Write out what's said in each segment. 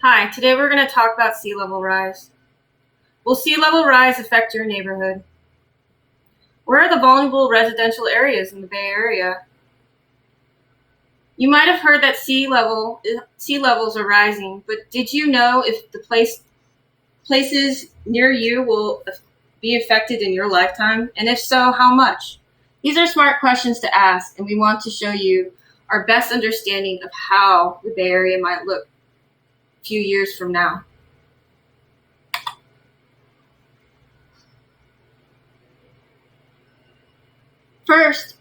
Hi, today we're going to talk about sea level rise. Will sea level rise affect your neighborhood? Where are the vulnerable residential areas in the Bay Area? You might have heard that sea levels are rising, but did you know if the places near you will be affected in your lifetime? And if so, how much? These are smart questions to ask, and we want to show you our best understanding of how the Bay Area might look a few years from now. First,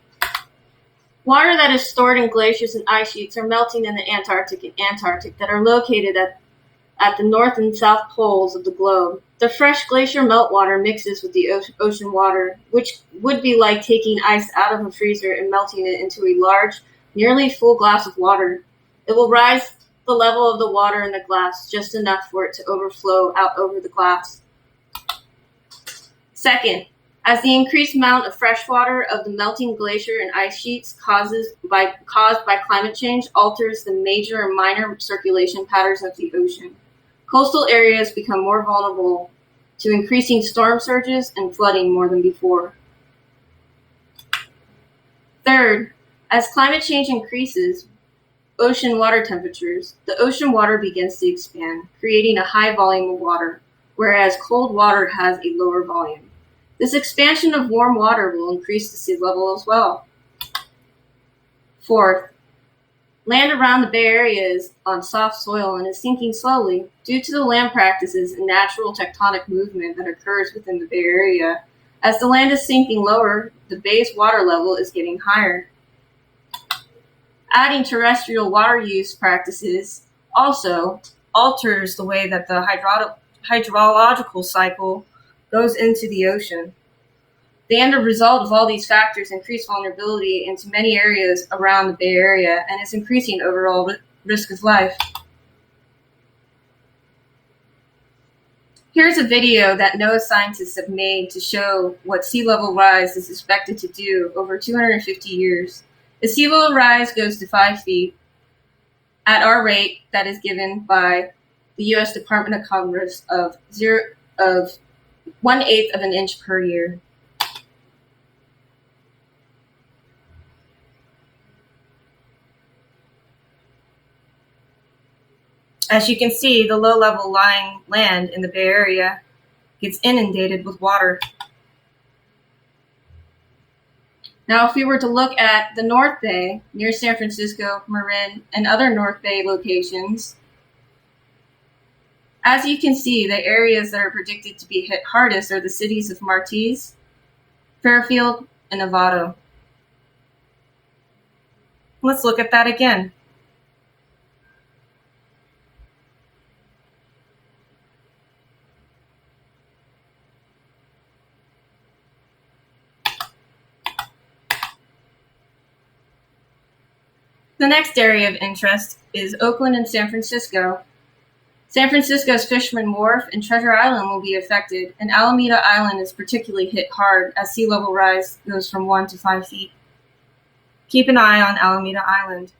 water that is stored in glaciers and ice sheets are melting in the Antarctic and Antarctic that are located at the north and south poles of the globe. The fresh glacier meltwater mixes with the ocean water, which would be like taking ice out of a freezer and melting it into a large, nearly full glass of water. It will rise the level of the water in the glass just enough for it to overflow out over the glass. Second, as the increased amount of freshwater of the melting glacier and ice sheets caused by climate change alters the major and minor circulation patterns of the ocean. Coastal areas become more vulnerable to increasing storm surges and flooding more than before. Third, as climate change increases ocean water temperatures, the ocean water begins to expand, creating a high volume of water, whereas cold water has a lower volume. This expansion of warm water will increase the sea level as well. Fourth, land around the Bay Area is on soft soil and is sinking slowly due to the land practices and natural tectonic movement that occurs within the Bay Area. As the land is sinking lower, the bay's water level is getting higher. Adding terrestrial water use practices also alters the way that the hydrological cycle goes into the ocean. The end result of all these factors increase vulnerability into many areas around the Bay Area, and it's increasing overall risk of life. Here's a video that NOAA scientists have made to show what sea level rise is expected to do over 250 years. The sea level rise goes to 5 feet at our rate that is given by the U.S. Department of Commerce of 1/8 of an inch per year. As you can see, the low-level lying land in the Bay Area gets inundated with water. Now, if we were to look at the North Bay, near San Francisco, Marin, and other North Bay locations, as you can see, the areas that are predicted to be hit hardest are the cities of Martiz, Fairfield, and Novato. Let's look at that again. The next area of interest is Oakland and San Francisco. San Francisco's Fisherman Wharf and Treasure Island will be affected, and Alameda Island is particularly hit hard as sea level rise goes from 1 to 5 feet. Keep an eye on Alameda Island.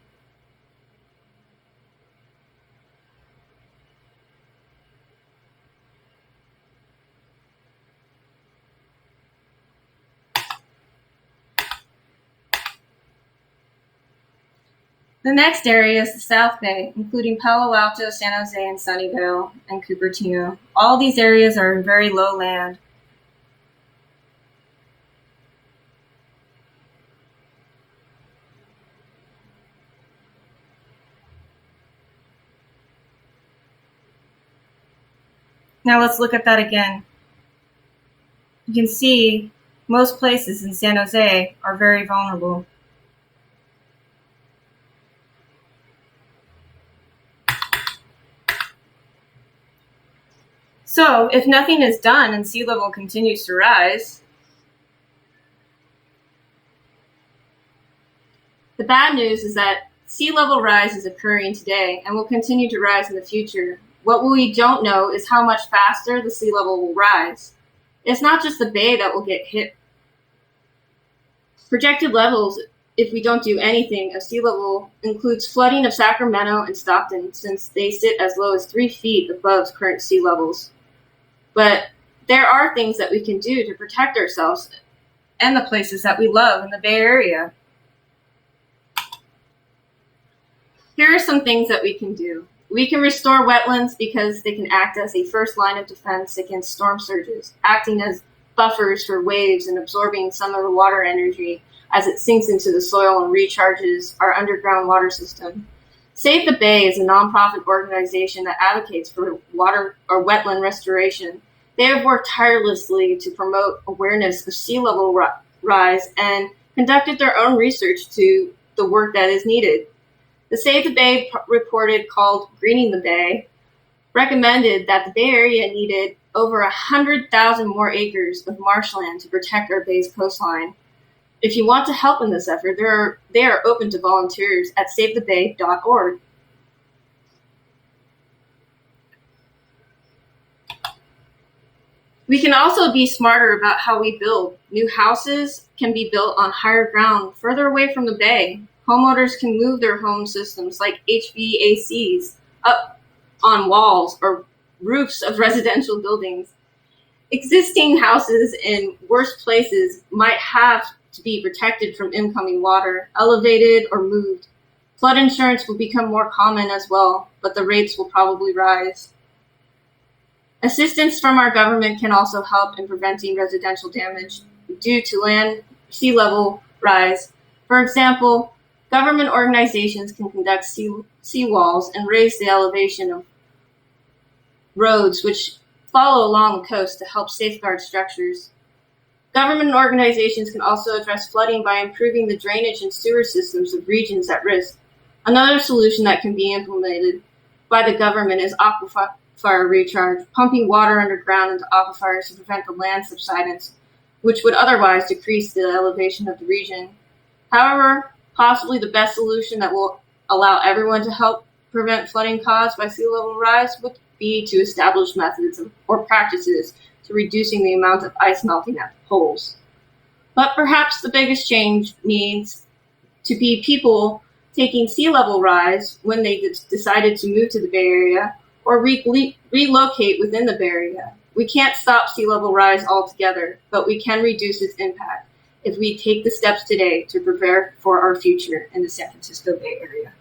The next area is the South Bay, including Palo Alto, San Jose, and Sunnyvale, and Cupertino. All these areas are in very low land. Now let's look at that again. You can see most places in San Jose are very vulnerable. So, if nothing is done and sea level continues to rise, the bad news is that sea level rise is occurring today and will continue to rise in the future. What we don't know is how much faster the sea level will rise. It's not just the bay that will get hit. Projected levels if we don't do anything, of sea level includes flooding of Sacramento and Stockton, since they sit as low as 3 feet above current sea levels. But there are things that we can do to protect ourselves and the places that we love in the Bay Area. Here are some things that we can do. We can restore wetlands because they can act as a first line of defense against storm surges, acting as buffers for waves and absorbing some of the water energy as it sinks into the soil and recharges our underground water system. Save the Bay is a nonprofit organization that advocates for water or wetland restoration. They have worked tirelessly to promote awareness of sea level rise and conducted their own research to the work that is needed. The Save the Bay report, called Greening the Bay, recommended that the Bay Area needed over 100,000 more acres of marshland to protect our bay's coastline. If you want to help in this effort, they are open to volunteers at savethebay.org. We can also be smarter about how we build. New houses can be built on higher ground, further away from the bay. Homeowners can move their home systems like HVACs up on walls or roofs of residential buildings. Existing houses in worse places might have to be protected from incoming water, elevated or moved. Flood insurance will become more common as well, but the rates will probably rise. Assistance from our government can also help in preventing residential damage due to sea level rise. For example, government organizations can conduct seawalls and raise the elevation of roads which follow along the coast to help safeguard structures. Government organizations can also address flooding by improving the drainage and sewer systems of regions at risk. Another solution that can be implemented by the government is aquifer recharge, pumping water underground into aquifers to prevent the land subsidence, which would otherwise decrease the elevation of the region. However, possibly the best solution that will allow everyone to help prevent flooding caused by sea level rise would be to establish methods or practices to reducing the amount of ice melting at the poles. But perhaps the biggest change needs to be people taking sea level rise when they decided to move to the Bay Area or relocate within the Bay Area. We can't stop sea level rise altogether, but we can reduce its impact if we take the steps today to prepare for our future in the San Francisco Bay Area.